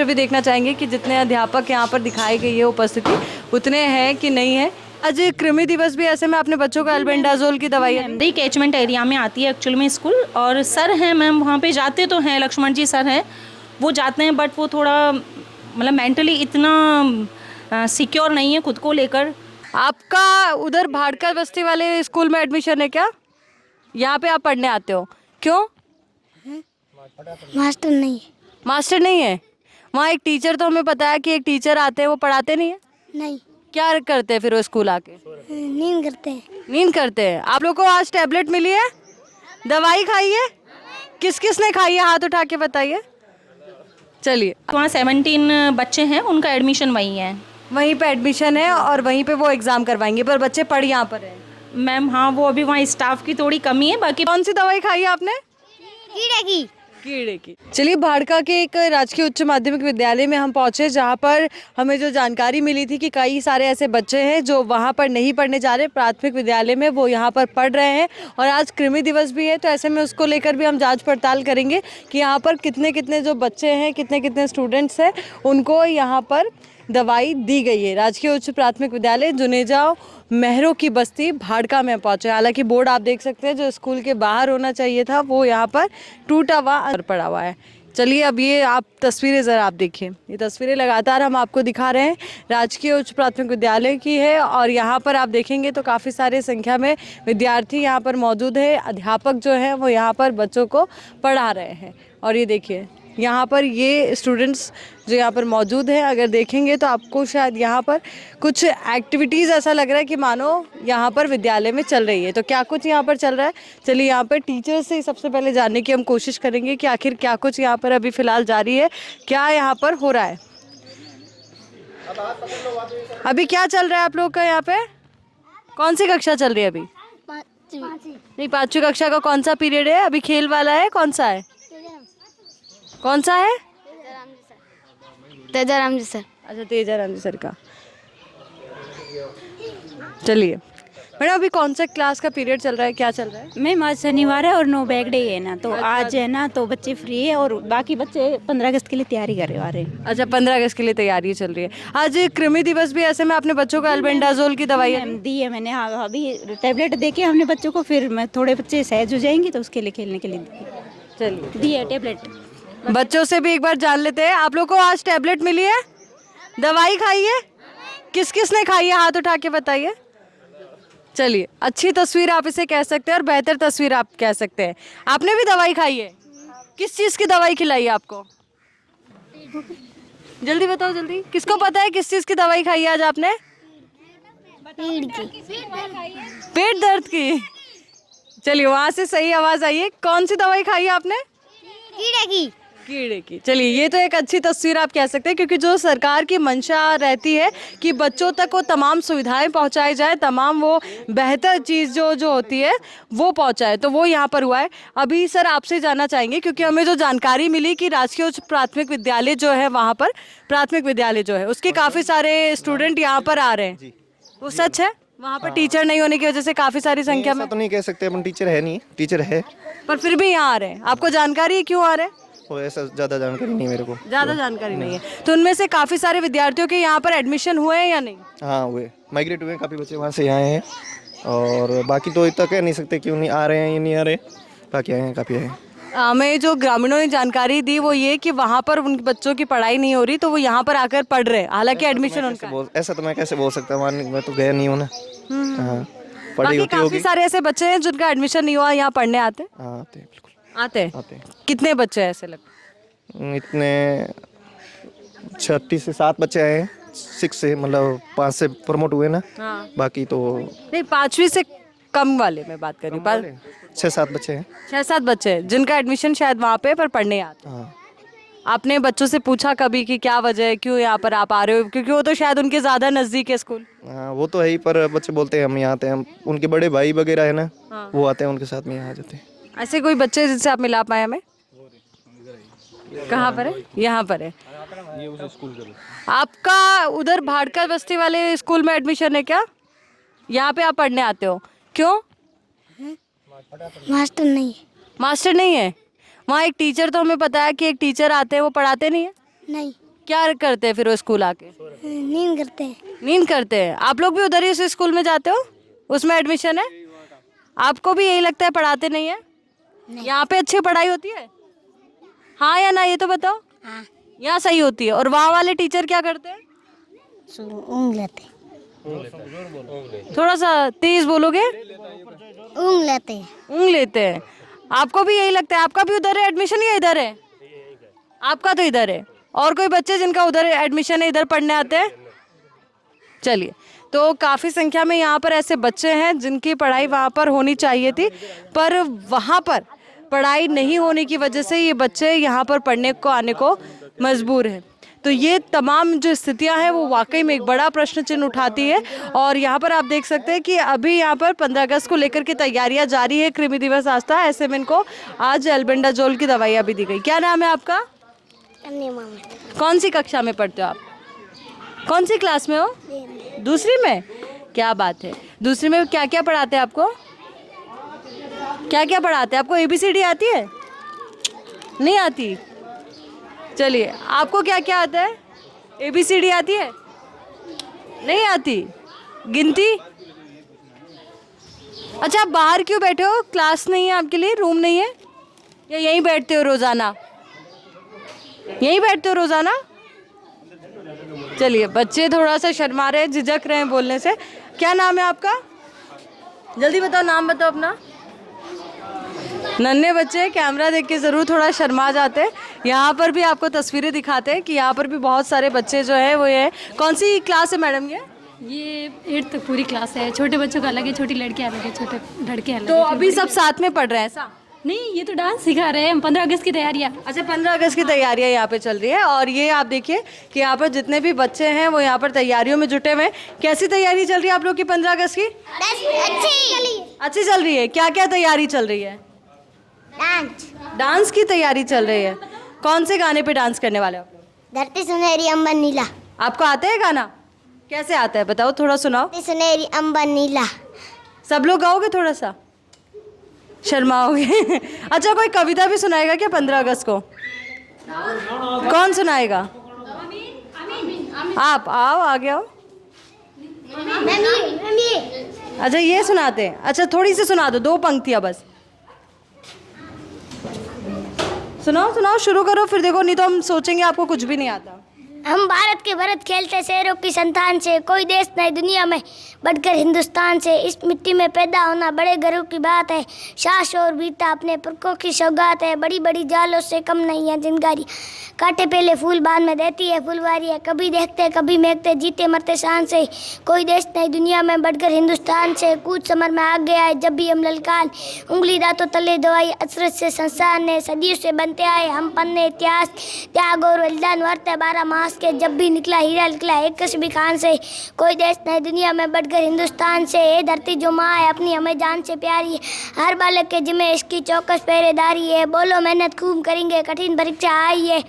भी देखना चाहेंगे कि जितने अध्यापक यहाँ पर दिखाई गई है उपस्थिति उतने हैं कि नहीं है। आज कृमि दिवस भी ऐसे में अपने बच्चों को एल्बेंडाजोल की दवाई दी कैचमेंट एरिया में आती है एक्चुअल में स्कूल, और सर हैं मैम वहाँ पे जाते तो हैं, लक्ष्मण जी सर हैं, वो जाते हैं, बट वो थोड़ा मतलब मेंटली इतना सिक्योर नहीं है खुद को लेकर। आपका उधर भाड़कर बस्ती वाले स्कूल में एडमिशन है क्या? यहाँ पे आप पढ़ने आते हो, क्यों? मास्टर नहीं है। मास्टर नहीं है? वहाँ एक टीचर, तो हमें पता है कि एक टीचर आते हैं, वो पढ़ाते नहीं है? नहीं, क्या करते हैं फिर वो स्कूल आके? नींद करते हैं। नींद करते हैं। आप लोग को आज टैबलेट मिली है, दवाई खाई है? किस किस ने खाई है, हाथ उठा के बताइए। चलिए, वहाँ 17 बच्चे हैं, उनका एडमिशन वहीं है। वहीं पे एडमिशन है और वहीं पे वो एग्जाम करवाएंगे, पर बच्चे पढ़ यहाँ पर है। मैम हाँ, वो अभी वहाँ स्टाफ की थोड़ी कमी है, बाकी कौन सी दवाई खाई है आपने? कीड़े की। कीड़े की। चलिए, भाड़का के एक राजकीय उच्च माध्यमिक विद्यालय में हम पहुंचे, जहां पर हमें जो जानकारी मिली थी कि कई सारे ऐसे बच्चे हैं जो वहां पर नहीं पढ़ने जा रहे प्राथमिक विद्यालय में, वो यहां पर पढ़ रहे हैं। और आज कृमि दिवस भी है, तो ऐसे में उसको लेकर भी हम जांच पड़ताल करेंगे कि यहाँ पर कितने कितने जो बच्चे हैं, कितने कितने स्टूडेंट्स हैं, उनको यहाँ पर दवाई दी गई है। राजकीय उच्च प्राथमिक विद्यालय जुनेजा मेहरों की बस्ती भाड़का में पहुंचे। हालांकि बोर्ड आप देख सकते हैं जो स्कूल के बाहर होना चाहिए था, वो यहाँ पर टूटा हुआ अंदर पड़ा हुआ है। चलिए, अब ये आप तस्वीरें ज़रा आप देखिए, ये तस्वीरें लगातार हम आपको दिखा रहे हैं, राजकीय उच्च प्राथमिक विद्यालय की है। और यहाँ पर आप देखेंगे तो काफ़ी सारे संख्या में विद्यार्थी यहाँ पर मौजूद है, अध्यापक जो है वो यहाँ पर बच्चों को पढ़ा रहे हैं। और ये देखिए, यहाँ पर ये स्टूडेंट्स जो यहाँ पर मौजूद हैं, अगर देखेंगे तो आपको शायद यहाँ पर कुछ एक्टिविटीज़ ऐसा लग रहा है कि मानो यहाँ पर विद्यालय में चल रही है। तो क्या कुछ यहाँ पर चल रहा है, चलिए यहाँ पर टीचर से सबसे पहले जानने की हम कोशिश करेंगे कि आखिर क्या कुछ यहाँ पर अभी फ़िलहाल जारी है, क्या यहाँ पर हो रहा है। अभी क्या चल रहा है आप लोग का यहाँ पे? कौन सी कक्षा चल रही है अभी? नहीं, 5वीं कक्षा का कौन सा पीरियड है अभी? खेल वाला है, कौन सा है? कौन सा है? तेजाराम जी सर। अच्छा, तेजाराम जी सर का। चलिए मैडम, अभी कौन सा क्लास का पीरियड चल रहा है, क्या चल रहा है? मैम आज शनिवार है और नो बैग डे है ना, तो आज है ना, तो बच्चे फ्री है और बाकी बच्चे 15 अगस्त के लिए तैयारी कर रहे हैं। अच्छा, 15 अगस्त के लिए तैयारी चल रही है। आज कृमि दिवस भी, ऐसे में अपने बच्चों को एल्बेंडाजोल की दवाई मैम दी है मैंने, हाँ अभी टैबलेट दे के हमने बच्चों को, फिर मैं थोड़े बच्चे सहज हो जाएंगे तो उसके लिए खेलने के लिए चलिए, दी है टैबलेट। बच्चों से भी एक बार जान लेते हैं, आप लोग को आज टैबलेट मिली है, दवाई खाई है? किस किस ने खाई है, हाथ उठा के बताइए। चलिए, अच्छी तस्वीर आप इसे कह सकते हैं और बेहतर तस्वीर आप कह सकते हैं। आपने भी दवाई खाई है? किस चीज़ की दवाई खिलाई है आपको? जल्दी बताओ, जल्दी। किसको पता है किस चीज़ की दवाई खाई है आज आपने? पेट दर्द की। चलिए, वहाँ से सही आवाज़ आई है। कौन सी दवाई खाई है आपने? कीड़े की। कीड़े की। चलिए, ये तो एक अच्छी तस्वीर आप कह सकते हैं, क्योंकि जो सरकार की मंशा रहती है कि बच्चों तक वो तमाम सुविधाएं पहुंचाई जाए, तमाम वो बेहतर चीज़ जो होती है वो पहुंचाए, तो वो यहाँ पर हुआ है। अभी सर आपसे जानना चाहेंगे, क्योंकि हमें जो जानकारी मिली कि राजकीय उच्च प्राथमिक विद्यालय जो है, वहाँ पर प्राथमिक विद्यालय जो है उसके काफ़ी सारे स्टूडेंट यहाँ पर आ रहे हैं, वो सच है? वहाँ पर टीचर नहीं होने की वजह से काफ़ी सारी संख्या में? ऐसा तो नहीं कह सकते अपन, टीचर है नहीं, टीचर है पर फिर भी यहाँ आ रहे हैं। आपको जानकारी है क्यों आ रहे हैं? और ऐसा ज़्यादा जानकारी नहीं मेरे को। ज़्यादा जानकारी नहीं है। तो उनमें से काफ़ी सारे विद्यार्थियों के यहाँ पर एडमिशन हुए हैं या नहीं? हाँ हुए, माइग्रेट हुए, काफ़ी बच्चे वहाँ से आए हैं। और बाकी तो इतना कह नहीं सकते क्यों नहीं आ रहे हैं या नहीं आ रहे, बाकी आए हैं, काफ़ी आए हैं। हमें जो ग्रामीणों ने जानकारी दी वो ये कि वहाँ पर उन बच्चों की पढ़ाई नहीं हो रही, तो वो यहाँ पर आकर पढ़ रहे हैं, हालांकि एडमिशन उनका है। ऐसा तो मैं कैसे बोल सकता हूँ, मैं तो गया नहीं हूँ ना। हाँ, पढ़ाई बाकी होती काफ़ी होगी। सारे ऐसे बच्चे हैं जिनका एडमिशन नहीं हुआ, यहाँ पढ़ने आते हैं? हाँ आते हैं, बिल्कुल आते हैं। आते हैं। कितने बच्चे हैं ऐसे लगते? इतने 36 से 7 बच्चे आए हैं, 6 से, मतलब 5 से प्रमोट हुए ना। हाँ। बाकी तो नहीं, 5वीं से कम वाले मैं बात कर रही हूँ। 6-7 बच्चे हैं। 6-7 बच्चे हैं जिनका एडमिशन शायद वहाँ पे पर पढ़ने आते हैं। हाँ, आपने बच्चों से पूछा कभी कि क्या वजह है, क्यों यहाँ पर आप आ रहे हो? क्योंकि वो तो शायद उनके ज़्यादा नज़दीक है स्कूल। हाँ वो तो है ही, पर बच्चे बोलते हैं हम यहाँ आते हैं, हम उनके बड़े भाई वगैरह है ना, वो आते हैं, उनके साथ में यहाँ आ जाते हैं। ऐसे कोई बच्चे जिनसे आप मिला पाए हमें? कहाँ पर है? यहाँ पर है। आपका उधर भाड़कर बस्ती वाले स्कूल में एडमिशन है क्या? यहाँ पे आप पढ़ने आते हो, क्यों? मास्टर नहीं है। मास्टर नहीं है? वहाँ एक टीचर, तो हमें पता है कि एक टीचर आते हैं, वो पढ़ाते नहीं है? नहीं, क्या करते हैं फिर वो स्कूल आके? नींद करते हैं। नींद करते हैं। आप लोग भी उधर ही उस स्कूल में जाते हो? उसमें एडमिशन है? आपको भी यही लगता है पढ़ाते नहीं है? यहाँ पे अच्छी पढ़ाई होती है? हाँ या ना ये तो बताओ। हाँ। यहाँ सही होती है। और वहाँ वाले टीचर क्या करते हैं? ऊँग लेते हैं। थोड़ा सा तेज बोलोगे? ऊँग लेते हैं। ऊँग लेते हैं। आपको भी यही लगता है? आपका भी उधर है एडमिशन या इधर है? आपका तो इधर है। और कोई बच्चे जिनका उधर एडमिशन है इधर पढ़ने आते हैं? चलिए, तो काफ़ी संख्या में यहाँ पर ऐसे बच्चे हैं जिनकी पढ़ाई वहाँ पर होनी चाहिए थी, पर वहाँ पर पढ़ाई नहीं होने की वजह से ये बच्चे यहाँ पर पढ़ने को आने को मजबूर हैं। तो ये तमाम जो स्थितियां हैं वो वाकई में एक बड़ा प्रश्न चिन्ह उठाती है। और यहाँ पर आप देख सकते हैं कि अभी यहाँ पर 15 अगस्त को लेकर के तैयारियां जारी है। कृमि दिवस आज था, ऐसे में इनको आज एल्बेंडाजोल की दवाइयाँ भी दी गई। क्या नाम है आपका? कौन सी कक्षा में पढ़ते हो आप? कौन सी क्लास में हो? दूसरी में? क्या बात है। दूसरी में क्या क्या पढ़ाते हैं आपको? क्या क्या पढ़ाते हैं आपको? ABCD आती है? नहीं आती? चलिए, आपको क्या क्या आता है? ABCD आती है? नहीं आती? गिनती? अच्छा, आप बाहर क्यों बैठे हो? क्लास नहीं है आपके लिए? रूम नहीं है? या यहीं बैठते हो रोज़ाना? यहीं बैठते हो रोज़ाना? चलिए, बच्चे थोड़ा सा शर्मा रहे हैं, झिझक रहे हैं बोलने से। क्या नाम है आपका? जल्दी बताओ, नाम बताओ अपना। नन्हे बच्चे कैमरा देख के ज़रूर थोड़ा शर्मा जाते हैं। यहाँ पर भी आपको तस्वीरें दिखाते हैं कि यहाँ पर भी बहुत सारे बच्चे जो है वो ये कौन सी क्लास है मैडम ये 8 तक पूरी क्लास है। छोटे बच्चों का अलग है, छोटी लड़कियां अलग है, छोटे लड़के अलग तो है। अभी सब साथ में पढ़ रहे हैं ऐसा? नहीं, ये तो डांस सिखा रहे हैं। 15 अगस्त की तैयारियां। अच्छा, 15 अगस्त की तैयारियां यहाँ पे चल रही है। और ये आप देखिए कि यहाँ पर जितने भी बच्चे हैं वो यहाँ पर तैयारियों में जुटे हुए हैं। कैसी तैयारी चल रही है आप लोग की 15 अगस्त की? अच्छी चल रही है। क्या क्या तैयारी चल रही है? डांस की तैयारी चल रही है। कौन से गाने पे डांस करने वाले हो आप लोग? धरती सुनहरी अंबर नीला। आपको आता है गाना? कैसे आता है बताओ, थोड़ा सुनाओ। धरती सुनहरी अंबर नीला। सब लोग गाओगे? थोड़ा सा शर्माओगे? अच्छा, कोई कविता भी सुनाएगा क्या 15 अगस्त को? कौन सुनाएगा? आप आओ, आगे आओ। अच्छा, ये सुनाते हैं। अच्छा, थोड़ी सी सुना दो, 2 पंक्तियाँ बस। सुनाओ सुनाओ, शुरू करो, फिर देखो नहीं तो हम सोचेंगे आपको कुछ भी नहीं आता। हम भारत के भरत खेलते शेरों की संतान से, कोई देश नहीं दुनिया में बढ़कर हिंदुस्तान से। इस मिट्टी में पैदा होना बड़े गर्व की बात है। साहस और वीरता अपने पुरखों की सौगात है। बड़ी बड़ी जालों से कम नहीं है जिनकारी, काटे पहले फूल बाद में देती है फुलवारी है। कभी देखते कभी महकते, जीते मरते शान से। कोई देश नहीं दुनिया में बढ़कर हिंदुस्तान से। कूच समर में आ गया है जब भी हम ललकार, उंगली दांतों तले दवाई असरत से संसार ने। सदियों से बनते आए हम पन्ने इतिहास, त्याग और बलिदान वर्त है 12 मास के। जब भी निकला हीरा निकला एक कस्बी खान से। कोई देश नहीं दुनिया में बढ़कर हिंदुस्तान से। ये धरती जो माँ है अपनी हमें जान से प्यारी है। हर बालक के जिम्मे इसकी चौकस पहरेदारी है। बोलो मेहनत खूब करेंगे, कठिन परीक्षा आई है।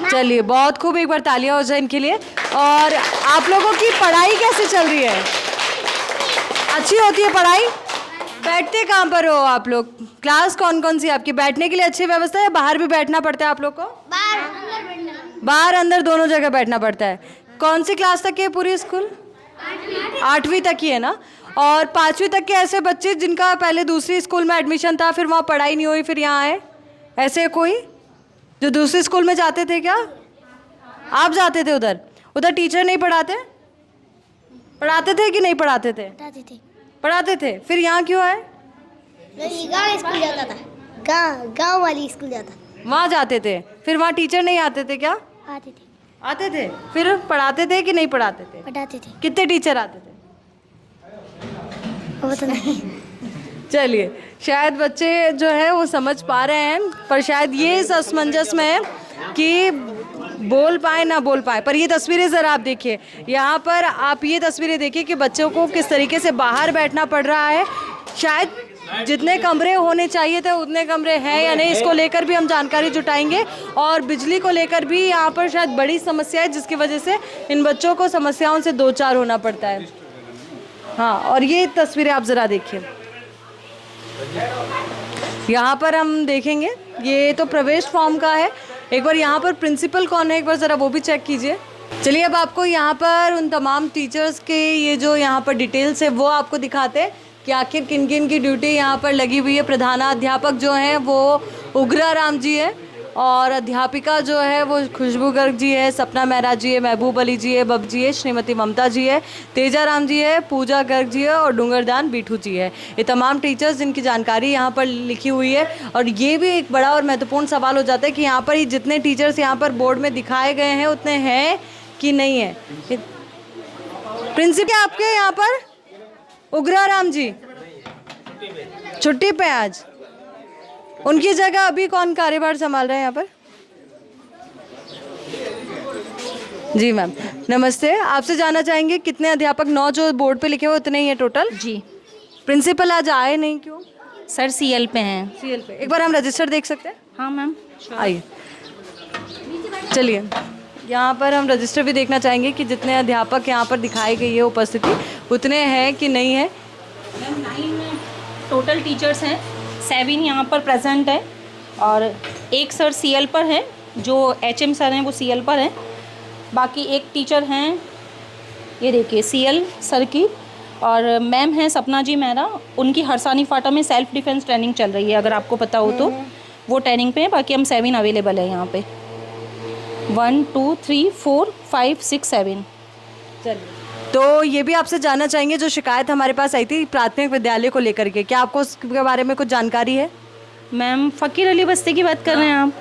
चलिए, बहुत खूब, एक बार तालियां हो जाए इनके लिए। और आप लोगों की पढ़ाई कैसे चल रही है? अच्छी होती है पढ़ाई? बैठते कहाँ पर हो आप लोग? क्लास कौन कौन सी आपकी? बैठने के लिए अच्छी व्यवस्था है? बाहर भी बैठना पड़ता है आप लोग को? बाहर अंदर दोनों जगह बैठना पड़ता है। कौन सी क्लास तक है पूरी स्कूल? 8वीं तक ही है ना? और 5वीं तक के ऐसे बच्चे जिनका पहले दूसरी स्कूल में एडमिशन था, फिर वहाँ पढ़ाई नहीं हुई, फिर यहाँ आए, ऐसे कोई जो दूसरी स्कूल में जाते थे? क्या आप जाते थे उधर? उधर टीचर नहीं पढ़ाते? पढ़ाते थे कि नहीं पढ़ाते थे? पढ़ाते थे। फिर यहाँ क्यों आए? गाँव स्कूल जाता था, गाँव वाली स्कूल जाता। वहाँ जाते थे, फिर वहाँ टीचर नहीं आते थे क्या? आते थे। आते थे। फिर पढ़ाते थे कि नहीं पढ़ाते थे? पढ़ाते थे। कितने टीचर आते थे? वो तो नहीं। चलिए, शायद बच्चे जो है वो समझ पा रहे हैं, पर शायद ये इस असमंजस में है कि बोल पाए ना बोल पाए। पर ये तस्वीरें ज़रा आप देखिए, यहाँ पर आप ये तस्वीरें देखिए कि बच्चों को किस तरीके से बाहर बैठना पड़ रहा है। शायद जितने कमरे होने चाहिए थे उतने कमरे हैं या नहीं, इसको लेकर भी हम जानकारी जुटाएंगे। और बिजली को लेकर भी यहाँ पर शायद बड़ी समस्या है, जिसकी वजह से इन बच्चों को समस्याओं से दो चार होना पड़ता है। हाँ, और ये तस्वीरें आप ज़रा देखिए, यहाँ पर हम देखेंगे, ये तो प्रवेश फॉर्म का है। एक बार यहाँ पर प्रिंसिपल कौन है एक बार ज़रा वो भी चेक कीजिए। चलिए अब आपको यहाँ पर उन तमाम टीचर्स के ये जो यहाँ पर डिटेल्स है वो आपको दिखाते हैं कि आखिर किन किन की ड्यूटी यहाँ पर लगी हुई है। प्रधानाध्यापक जो हैं वो उग्रा राम जी है और अध्यापिका जो है वो खुशबू गर्ग जी है, सपना मेहरा जी है, महबूब अली जी है, बब जी है, श्रीमती ममता जी है, तेजा राम जी है, पूजा गर्ग जी है और डूंगरदान बीठू जी है। ये तमाम टीचर्स जिनकी जानकारी यहाँ पर लिखी हुई है। और ये भी एक बड़ा और महत्वपूर्ण सवाल हो जाता है कि यहाँ पर ही जितने टीचर्स यहाँ पर बोर्ड में दिखाए गए हैं उतने हैं कि नहीं है। प्रिंसिपल आपके यहाँ पर उग्रा राम जी छुट्टी पे आज, उनकी जगह अभी कौन कार्यभार संभाल रहे हैं यहाँ पर? जी मैम नमस्ते, आपसे जानना चाहेंगे कितने अध्यापक? 9 जो बोर्ड पे लिखे हुए उतने ही है टोटल? जी प्रिंसिपल आज आए नहीं, क्यों? सर सीएल पे हैं। सीएल पे एक बार हम रजिस्टर देख सकते हैं? हाँ मैम। आइए चलिए, यहाँ पर हम रजिस्टर भी देखना चाहेंगे कि जितने अध्यापक यहाँ पर दिखाई गई है उपस्थिति उतने हैं कि नहीं है। मैम 9 टोटल टीचर्स हैं, 7 यहाँ पर प्रेजेंट है और एक सर सीएल पर हैं, जो एचएम सर हैं वो सीएल पर हैं। बाकी एक टीचर हैं, ये देखिए सीएल सर की, और मैम हैं सपना जी मेहरा, उनकी हरसानी फाटा में सेल्फ डिफेंस ट्रेनिंग चल रही है, अगर आपको पता हो तो वो ट्रेनिंग पे है। बाकी हम 7 अवेलेबल है यहाँ पे, 1 2 3 4 5 6 7। चलिए, तो ये भी आपसे जानना चाहेंगे जो शिकायत हमारे पास आई थी प्राथमिक विद्यालय को लेकर के, क्या आपको उसके बारे में कुछ जानकारी है? मैम फ़कीर अली बस्ती की बात कर रहे हैं आप?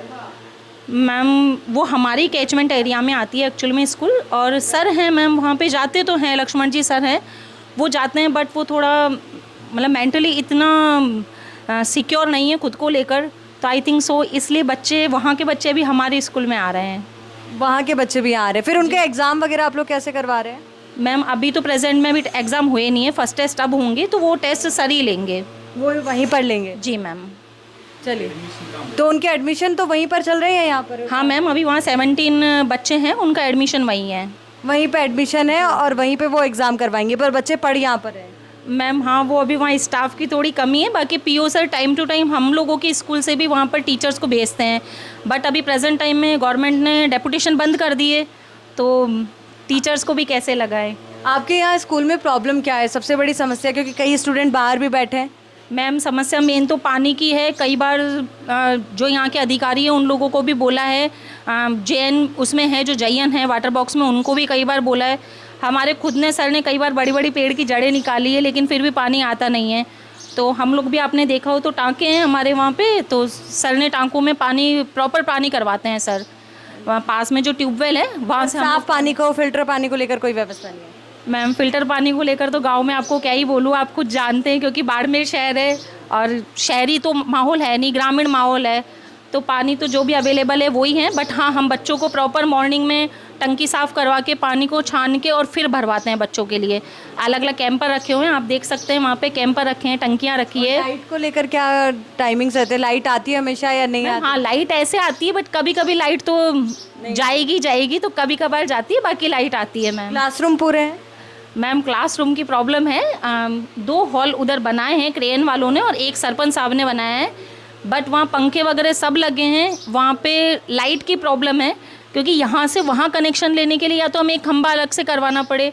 मैम वो हमारी कैचमेंट एरिया में आती है एक्चुअल में स्कूल, और सर हैं मैम वहाँ पे जाते तो हैं, लक्ष्मण जी सर हैं वो जाते हैं, बट वो थोड़ा मतलब मेंटली इतना सिक्योर नहीं है खुद को लेकर, तो आई थिंक सो इसलिए बच्चे वहाँ के बच्चे भी हमारे स्कूल में आ रहे हैं। वहाँ के बच्चे भी आ रहे हैं, फिर उनके एग्ज़ाम वगैरह आप लोग कैसे करवा रहे हैं? मैम अभी तो प्रेजेंट में अभी एग्ज़ाम हुए नहीं है, फर्स्ट टेस्ट अब होंगे तो वो टेस्ट सर ही लेंगे। वो वहीं पर लेंगे? जी मैम। चलिए, तो उनके एडमिशन तो वहीं पर चल रहे हैं यहाँ पर? हाँ मैम, अभी वहाँ 17 बच्चे हैं, उनका एडमिशन वहीं है। वहीं पे एडमिशन है और वहीं पे वो एग्ज़ाम करवाएंगे, पर बच्चे पढ़ यहाँ पर हैं? मैम हाँ, वो अभी वहाँ स्टाफ की थोड़ी कमी है, बाकी PO sir time to time हम लोगों के स्कूल से भी वहाँ पर टीचर्स को भेजते हैं, बट अभी प्रेजेंट टाइम में गवर्नमेंट ने डेपुटेशन बंद कर दिए, तो टीचर्स को भी कैसे लगाएं। आपके यहाँ स्कूल में प्रॉब्लम क्या है, सबसे बड़ी समस्या? क्योंकि कई स्टूडेंट बाहर भी बैठे हैं। मैम समस्या मेन तो पानी की है। कई बार जो यहाँ के अधिकारी हैं उन लोगों को भी बोला है, जेएन उसमें है जो जयन है वाटर बॉक्स में, उनको भी कई बार बोला है। हमारे खुद ने सर ने कई बार बड़ी बड़ी पेड़ की जड़ें निकाली है, लेकिन फिर भी पानी आता नहीं है। तो हम लोग भी आपने देखा हो तो टाँके हैं हमारे वहाँ पे, तो सर ने टाँकों में पानी प्रॉपर पानी करवाते हैं सर। वहाँ पास में जो ट्यूबवेल है वहाँ से साफ पानी को, फिल्टर पानी को लेकर कोई व्यवस्था नहीं है? मैम फ़िल्टर पानी को लेकर तो गांव में आपको क्या ही बोलूँ, आप खुद जानते हैं, क्योंकि बाड़मेर शहर है और शहरी तो माहौल है नहीं, ग्रामीण माहौल है, तो पानी तो जो भी अवेलेबल है वही है। बट हाँ, हम बच्चों को प्रॉपर मॉर्निंग में टंकी साफ़ करवा के पानी को छान के और फिर भरवाते हैं बच्चों के लिए। अलग अलग कैंपर रखे हुए हैं, आप देख सकते हैं वहाँ पे कैंपर रखे हैं, टंकियाँ रखी है। लाइट को लेकर क्या टाइमिंग्स रहते हैं? लाइट आती है हमेशा या नहीं आती? हाँ, लाइट ऐसे आती है, बट कभी कभी लाइट तो जाएगी तो कभी कभार जाती है, बाकी लाइट आती है मैम। क्लासरूम पूरे हैं? मैम क्लासरूम की प्रॉब्लम है, 2 हॉल उधर बनाए हैं क्रेन वालों ने और एक सरपंच साहब ने बनाया है, बट वहाँ पंखे वगैरह सब लगे हैं। वहाँ पे लाइट की प्रॉब्लम है, क्योंकि यहाँ से वहाँ कनेक्शन लेने के लिए या तो हमें एक खंभा अलग से करवाना पड़े,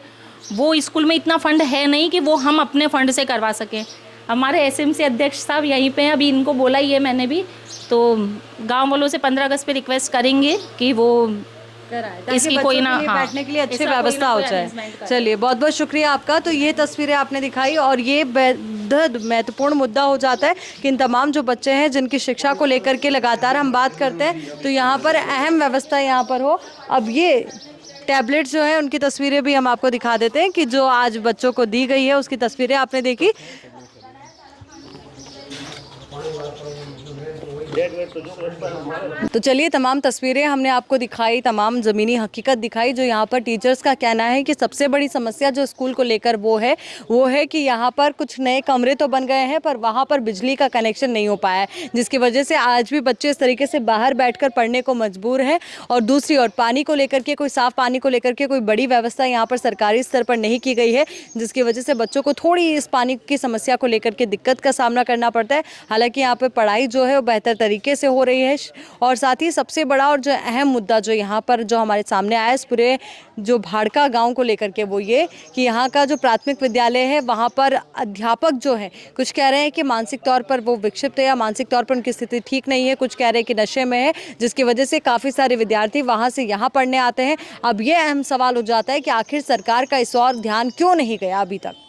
वो स्कूल में इतना फंड है नहीं कि वो हम अपने फंड से करवा सकें। हमारे एसएमसी अध्यक्ष साहब यहीं पे हैं, अभी इनको बोला ही है मैंने भी, तो गांव वालों से 15 अगस्त पे रिक्वेस्ट करेंगे कि वो इसकी कोई ना, हाँ, बैठने के लिए अच्छी व्यवस्था हो जाए। चलिए, बहुत बहुत शुक्रिया आपका। तो ये तस्वीरें आपने दिखाई और ये बेहद महत्वपूर्ण मुद्दा हो जाता है कि इन तमाम जो बच्चे हैं जिनकी शिक्षा को लेकर के लगातार हम बात करते हैं, तो यहाँ पर अहम व्यवस्था यहाँ पर हो। अब ये टैबलेट्स जो हैं उनकी तस्वीरें भी हम आपको दिखा देते हैं कि जो आज बच्चों को दी गई है उसकी तस्वीरें आपने देखी। तो चलिए, तमाम तस्वीरें हमने आपको दिखाई, तमाम ज़मीनी हकीकत दिखाई। जो यहाँ पर टीचर्स का कहना है कि सबसे बड़ी समस्या जो स्कूल को लेकर वो है कि यहाँ पर कुछ नए कमरे तो बन गए हैं पर वहाँ पर बिजली का कनेक्शन नहीं हो पाया है, जिसकी वजह से आज भी बच्चे इस तरीके से बाहर बैठकर पढ़ने को मजबूर हैं। और दूसरी ओर पानी को लेकर के, कोई साफ़ पानी को लेकर के कोई बड़ी व्यवस्था यहाँ पर सरकारी स्तर पर नहीं की गई है, जिसकी वजह से बच्चों को थोड़ी इस पानी की समस्या को लेकर के दिक्कत का सामना करना पड़ता है। हालाँकि यहाँ पर पढ़ाई जो है वो बेहतर तरीके से हो रही है। और साथ ही सबसे बड़ा और जो अहम मुद्दा जो यहाँ पर जो हमारे सामने आया इस पूरे जो भाड़का गांव को लेकर के, वो ये कि यहाँ का जो प्राथमिक विद्यालय है वहाँ पर अध्यापक जो है कुछ कह रहे हैं कि मानसिक तौर पर वो विक्षिप्त है या मानसिक तौर पर उनकी स्थिति ठीक नहीं है, कुछ कह रहे हैं कि नशे में है, जिसकी वजह से काफ़ी सारे विद्यार्थी वहाँ से यहाँ पढ़ने आते हैं। अब ये अहम सवाल हो जाता है कि आखिर सरकार का इस और ध्यान क्यों नहीं गया अभी तक।